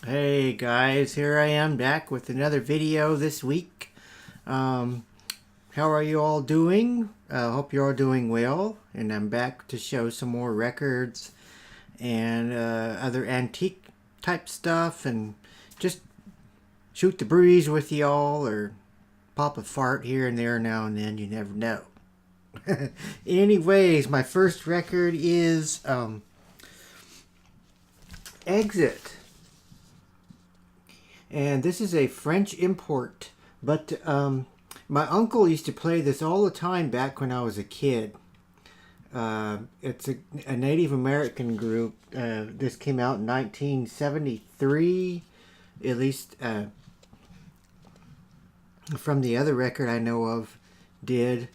Hey guys, here I am back with another video this week. Um, how are you all doing? Hope you're all doing well. And I'm back to show some more records and other antique type stuff and just shoot the breeze with y'all or pop a fart here and there now and then. You never know. Anyways, my first record is Exit. And this is a French import, but my uncle used to play this all the time back when I was a kid. It's a Native American group. This came out in 1973, at least from the other record I know of did.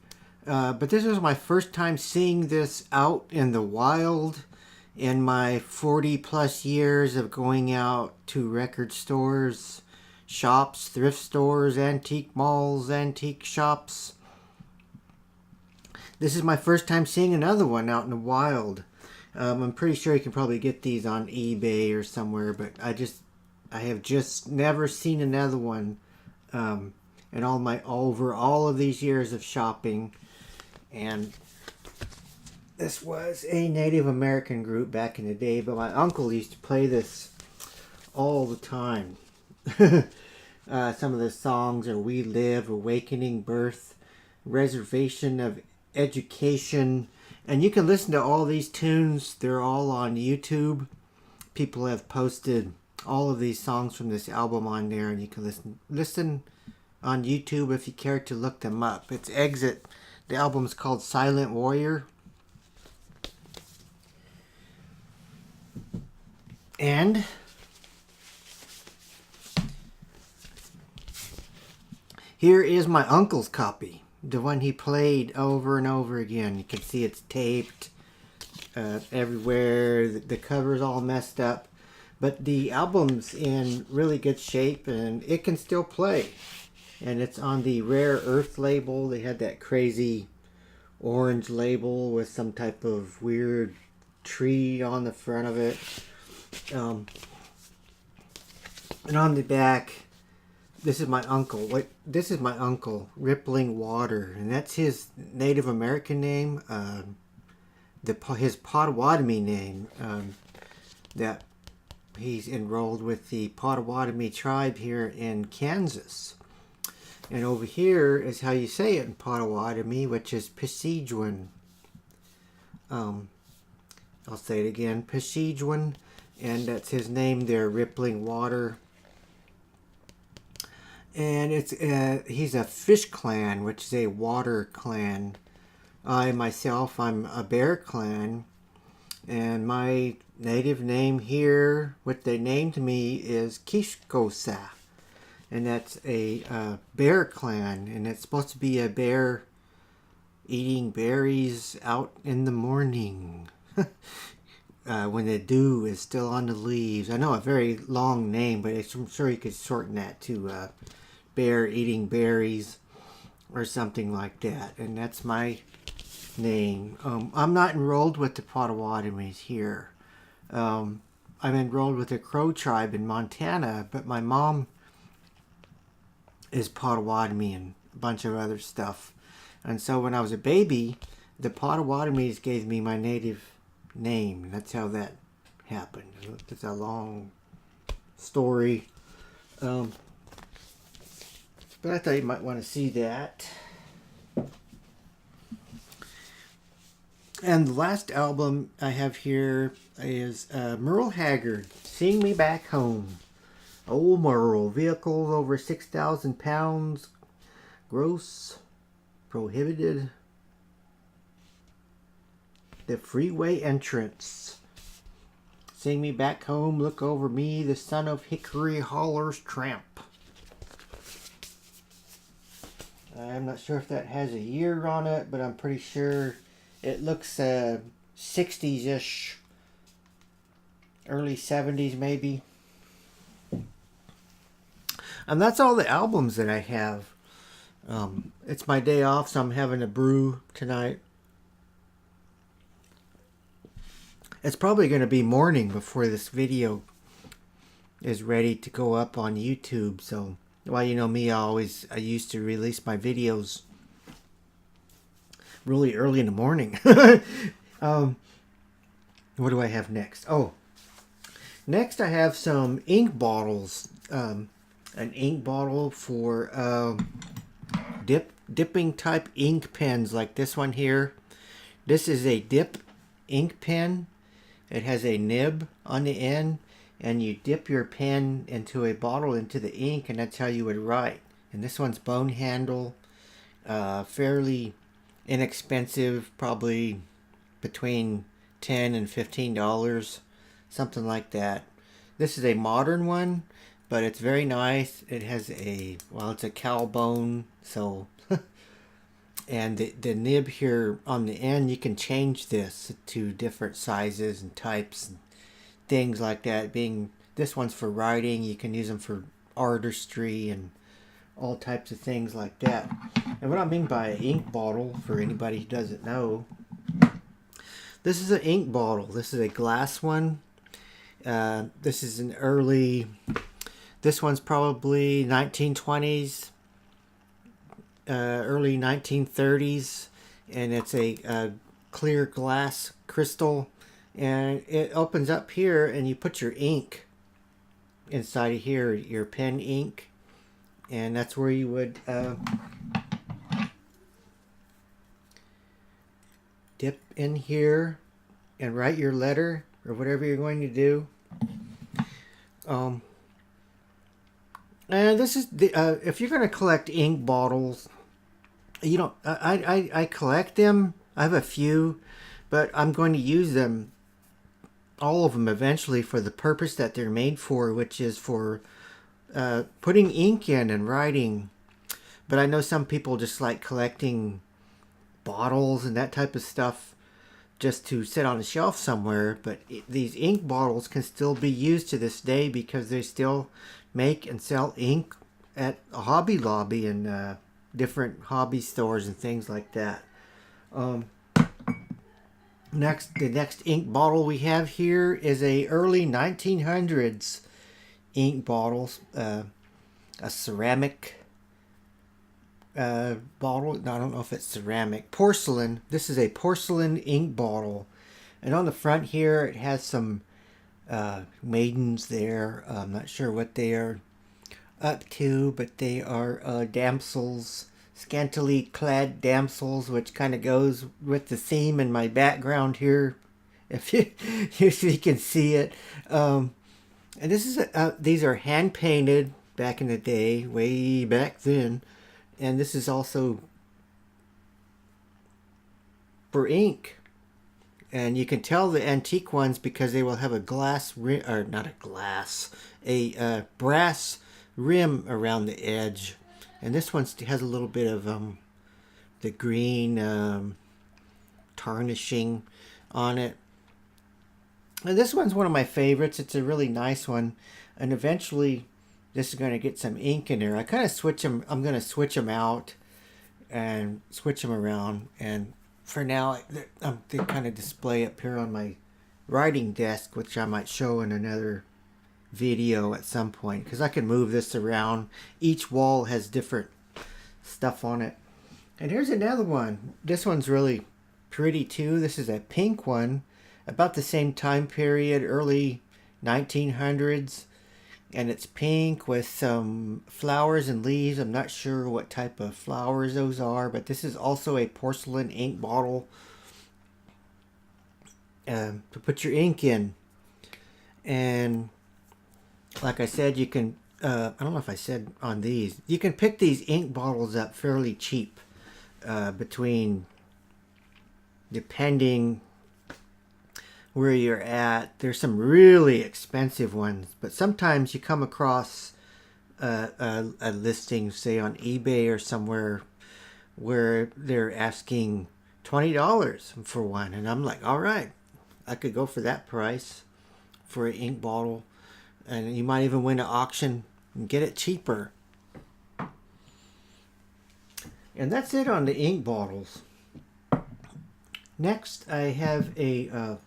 But this was my first time seeing this out in the wild in my 40 plus years of going out to record stores, shops, thrift stores, antique malls, antique shops. This is my first time seeing another one out in the wild. I'm pretty sure you can probably get these on eBay or somewhere, but I have just never seen another one in over all of these years of shopping. And this was a Native American group back in the day, but my uncle used to play this all the time. Some of the songs are We Live, Awakening, Birth, Reservation of Education. And you can listen to all these tunes. They're all on YouTube. People have posted all of these songs from this album on there, and you can listen on YouTube if you care to look them up. It's Exit. The album's called Silent Warrior. And here is my uncle's copy, the one he played over and over again. You can see it's taped everywhere. The cover's all messed up, but the album's in really good shape and it can still play. And it's on the Rare Earth label. They had that crazy orange label with some type of weird tree on the front of it. And on the back, this is my uncle. This is my uncle, Rippling Water, and that's his Native American name. His Potawatomi name. That he's enrolled with the Potawatomi tribe here in Kansas. And over here is how you say it in Potawatomi, which is Pissejuan. I'll say it again, Pissejuan. And that's his name there, Rippling Water. And he's a Fish Clan, which is a water clan. I'm a Bear Clan. And my native name here, what they named me, is Kishkosa. And that's a Bear Clan. And it's supposed to be a bear eating berries out in the morning. When the dew is still on the leaves. I know a very long name, but I'm sure you could shorten that to bear eating berries or something like that. And that's my name. I'm not enrolled with the Potawatomis here. I'm enrolled with the Crow tribe in Montana, but my mom is Potawatomi and a bunch of other stuff. And so when I was a baby, the Potawatomis gave me my native name. That's how that happened. It's a long story. But I thought you might want to see that. And the last album I have here is Merle Haggard, Sing Me Back Home. Old Merle, vehicles over 6,000 pounds, gross, prohibited. The freeway entrance. Sing me back home, look over me, the son of Hickory Holler's tramp. I'm not sure if that has a year on it, but I'm pretty sure it looks 60s-ish. Early 70s maybe. And that's all the albums that I have. It's my day off, so I'm having a brew tonight. It's probably going to be morning before this video is ready to go up on YouTube. So, well, you know me, I used to release my videos really early in the morning. What do I have next? Oh, next I have some ink bottles. An ink bottle for dipping type ink pens like this one here. This is a dip ink pen. It has a nib on the end, and you dip your pen into a bottle into the ink, and that's how you would write. And this one's bone handle, fairly inexpensive, probably between $10 and $15, something like that. This is a modern one, but it's very nice. It has it's a cow bone, so and the nib here on the end, you can change this to different sizes and types and things like that. Being this one's for writing, you can use them for artistry and all types of things like that. And what I mean by an ink bottle, for anybody who doesn't know, this is an ink bottle. This is a glass one. This is an this one's probably 1920s, early 1930s, and it's a clear glass crystal, and it opens up here, and you put your ink inside of here, your pen ink, and that's where you would dip in here and write your letter or whatever you're going to do. And this is the if you're going to collect ink bottles, you don't. I collect them. I have a few, but I'm going to use them, all of them, eventually for the purpose that they're made for, which is for putting ink in and writing. But I know some people just like collecting bottles and that type of stuff just to sit on a shelf somewhere. But these ink bottles can still be used to this day because they still make and sell ink at Hobby Lobby and different hobby stores and things like that. The next ink bottle we have here is a early 1900s ink bottle, a ceramic bottle. I don't know if it's ceramic. Porcelain. This is a porcelain ink bottle, and on the front here it has some maidens there. I'm not sure what they are up to, but they are damsels, scantily clad damsels, which kind of goes with the theme in my background here, if you can see it. And this is these are hand painted back in the day, way back then, and this is also for ink. And you can tell the antique ones because they will have a glass rim, or not a glass, a brass rim around the edge. And this one has a little bit of the green tarnishing on it. And this one's one of my favorites. It's a really nice one. And eventually this is going to get some ink in there. I kind of switch them. I'm going to switch them out and switch them around. And for now, they kind of display up here on my writing desk, which I might show in another video at some point, because I can move this around. Each wall has different stuff on it. And here's another one. This one's really pretty too. This is a pink one, about the same time period, early 1900s, and it's pink with some flowers and leaves. I'm not sure what type of flowers those are, but this is also a porcelain ink bottle to put your ink in. And like I said, you can, I don't know if I said on these, you can pick these ink bottles up fairly cheap, depending where you're at. There's some really expensive ones, but sometimes you come across a listing, say on eBay or somewhere, where they're asking $20 for one, and I'm like, all right, I could go for that price for an ink bottle. And you might even win an auction and get it cheaper. And that's it on the ink bottles. Next, I have a...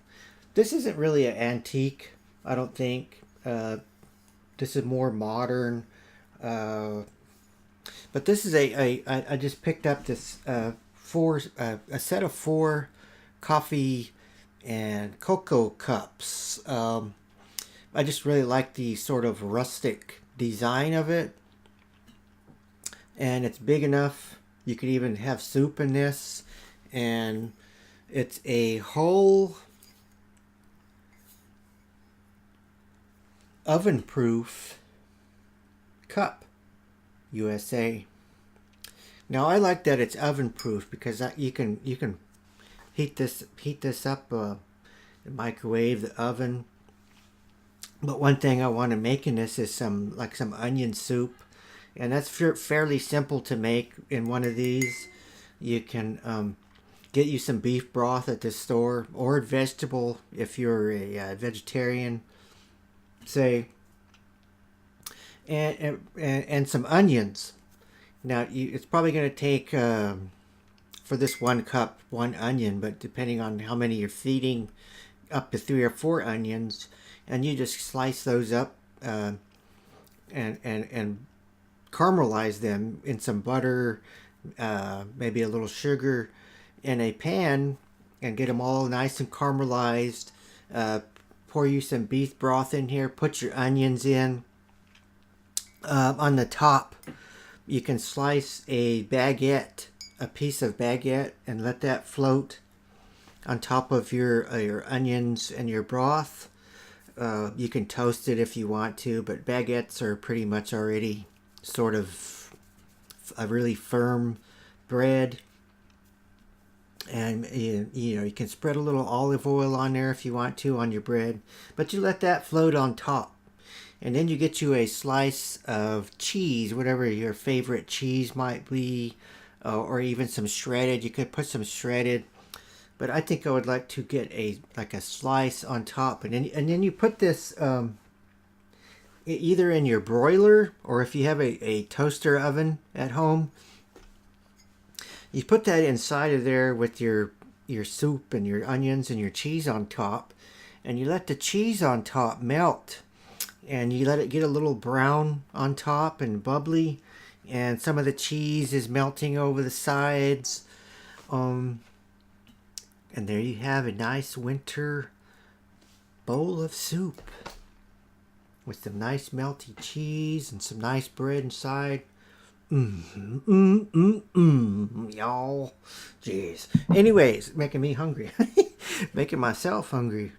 this isn't really an antique, I don't think. This is more modern. Uh, but this is I just picked up this a set of 4 coffee and cocoa cups. I just really like the sort of rustic design of it, and it's big enough. You could even have soup in this, and it's a whole oven proof cup, USA. Now I like that it's oven proof because you can heat this up, the microwave, the oven. But one thing I want to make in this is some onion soup, and that's fairly simple to make in one of these. You can get you some beef broth at the store, or vegetable if you're a vegetarian, say, and some onions. Now it's probably going to take for this 1 cup 1 onion, but depending on how many you're feeding, up to 3 or 4 onions, and you just slice those up and caramelize them in some butter, maybe a little sugar, in a pan, and get them all nice and caramelized. Pour you some beef broth in here. Put your onions in. On the top, you can slice a piece of baguette, and let that float on top of your onions and your broth. You can toast it if you want to, but baguettes are pretty much already sort of a really firm bread. And you can spread a little olive oil on there if you want to on your bread, but you let that float on top. And then you get you a slice of cheese, whatever your favorite cheese might be, or even some shredded. You could put some shredded, but I think I would like to get a slice on top, and then you put this either in your broiler, or if you have a toaster oven at home, you put that inside of there with your soup and your onions and your cheese on top, and you let the cheese on top melt, and you let it get a little brown on top and bubbly, and some of the cheese is melting over the sides. And there you have a nice winter bowl of soup with some nice melty cheese and some nice bread inside. Y'all. Jeez. Anyways, making me hungry. Making myself hungry.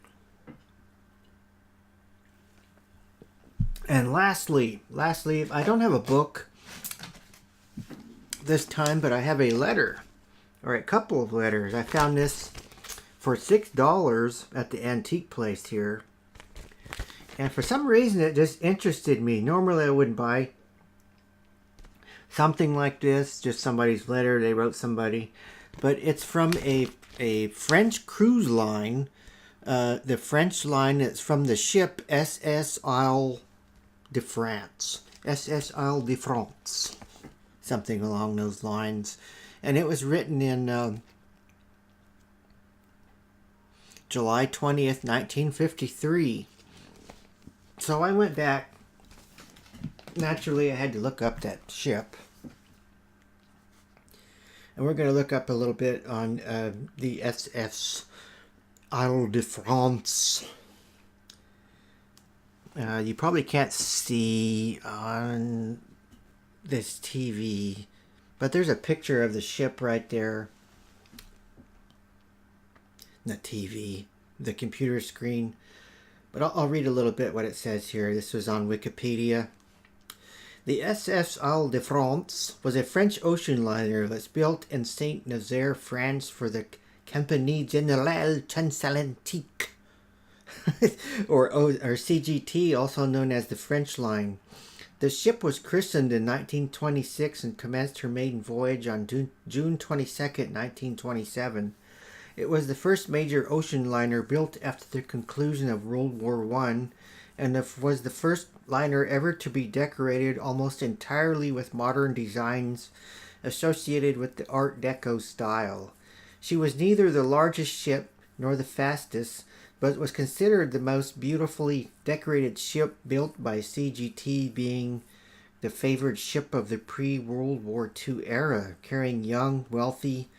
And lastly, I don't have a book this time, but I have a letter, or a couple of letters. I found this for $6 at the antique place here. And for some reason, it just interested me. Normally, I wouldn't buy something like this, just somebody's letter, they wrote somebody. But it's from a French cruise line. The French line, it's from the ship SS Isle de France. SS Isle de France. Something along those lines. And it was written in July 20th, 1953. So I went back. Naturally, I had to look up that ship. And we're going to look up a little bit on the SS Isle de France. You probably can't see on this TV, but there's a picture of the ship right there. Not TV, the computer screen. But I'll read a little bit what it says here. This was on Wikipedia. The SS Isle de France was a French ocean liner that's built in Saint-Nazaire, France for the Compagnie Générale Transatlantique, or CGT, also known as the French Line. The ship was christened in 1926 and commenced her maiden voyage on June 22nd, 1927. It was the first major ocean liner built after the conclusion of World War I, and was the first liner ever to be decorated almost entirely with modern designs associated with the Art Deco style. She was neither the largest ship nor the fastest, but was considered the most beautifully decorated ship built by CGT, being the favored ship of the pre-World War II era, carrying young, wealthy,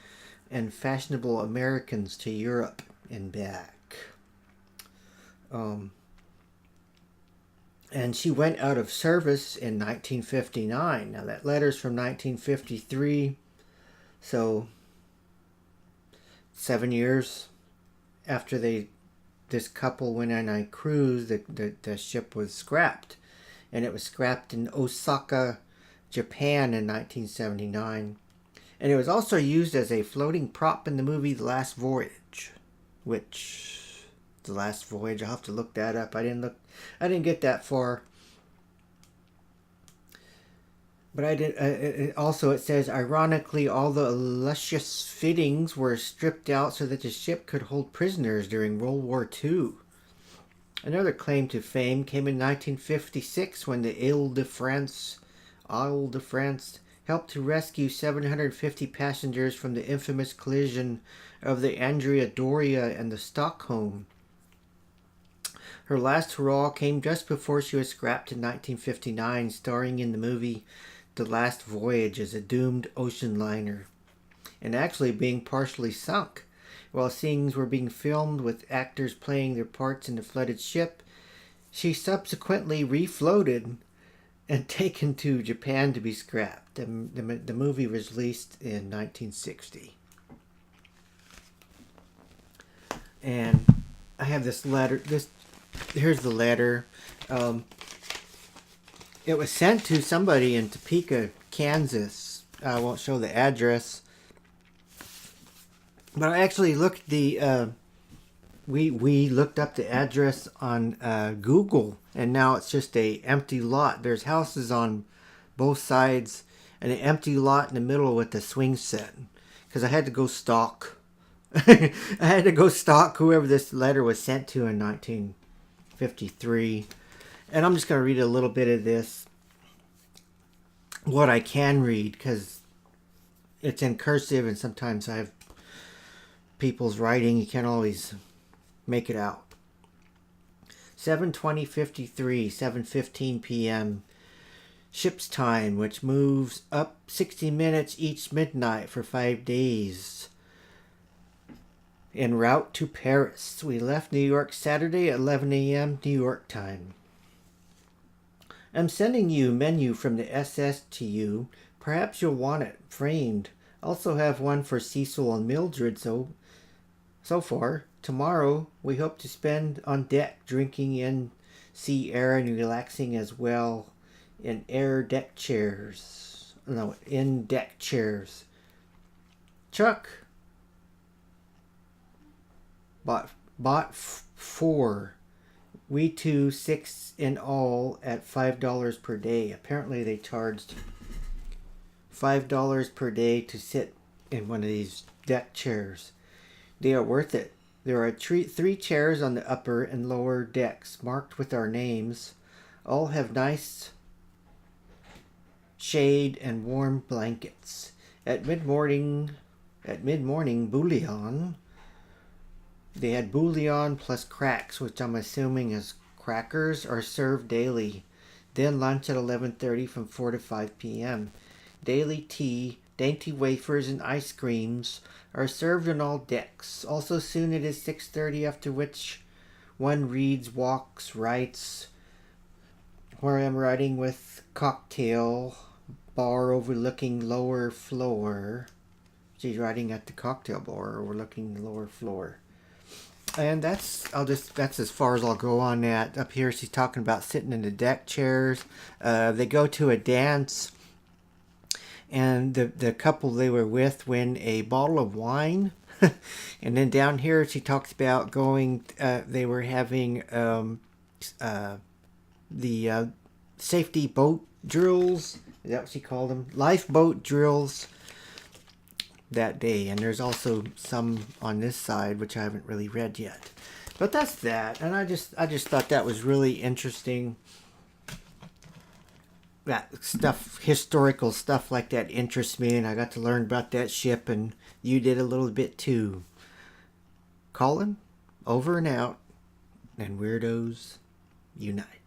and fashionable Americans to Europe and back. And she went out of service in 1959. Now that letter's from 1953, so 7 years after this couple went on a cruise, the ship was scrapped. And it was scrapped in Osaka, Japan in 1979. And it was also used as a floating prop in the movie The Last Voyage. The Last Voyage, I'll have to look that up. I didn't get that far. But I did. It says, ironically, all the luscious fittings were stripped out so that the ship could hold prisoners during World War II. Another claim to fame came in 1956 when the Ile de France helped to rescue 750 passengers from the infamous collision of the Andrea Doria and the Stockholm. Her last hurrah came just before she was scrapped in 1959, starring in the movie The Last Voyage as a doomed ocean liner, and actually being partially sunk. While scenes were being filmed with actors playing their parts in the flooded ship, she subsequently refloated and taken to Japan to be scrapped. The movie was released in 1960. And I have this letter. Here's the letter. It was sent to somebody in Topeka, Kansas. I won't show the address. But I actually looked we looked up the address on Google, and now it's just a empty lot. There's houses on both sides and an empty lot in the middle with a swing set. Because I had to go stalk. I had to go stalk whoever this letter was sent to in 1953. And I'm just going to read a little bit of this. What I can read, because it's in cursive and sometimes I have people's writing, you can't always make it out. 7:20:53, 7:15 p.m. Ship's time, which moves up 60 minutes each midnight for 5 days. En route to Paris. We left New York Saturday at 11 a.m. New York time. I'm sending you menu from the SS to you. Perhaps you'll want it framed. Also have one for Cecil and Mildred, so far. Tomorrow, we hope to spend on deck drinking in sea air and relaxing as well in deck chairs. Chuck bought 4. We 6 in all at $5 per day. Apparently they charged $5 per day to sit in one of these deck chairs. They are worth it. There are 3 chairs on the upper and lower decks marked with our names. All have nice shade and warm blankets. At mid-morning bouillon. They had bouillon plus cracks, which I'm assuming is crackers, are served daily. Then lunch at 11:30 from 4 to 5 p.m. Daily tea, dainty wafers, and ice creams are served on all decks. Also soon it is 6:30, after which one reads, walks, writes, where I'm writing with cocktail bar overlooking lower floor. She's writing at the cocktail bar overlooking the lower floor. And that's as far as I'll go on that. Up here she's talking about sitting in the deck chairs. They go to a dance, and the couple they were with win a bottle of wine. And then down here she talks about going, they were having the safety boat drills. Is that what she called them? Lifeboat drills that day. And there's also some on this side which I haven't really read yet. But that's that. And I just thought that was really interesting. That stuff, historical stuff like that, interests me, and I got to learn about that ship, and you did a little bit too. Colin, over and out. and weirdos unite.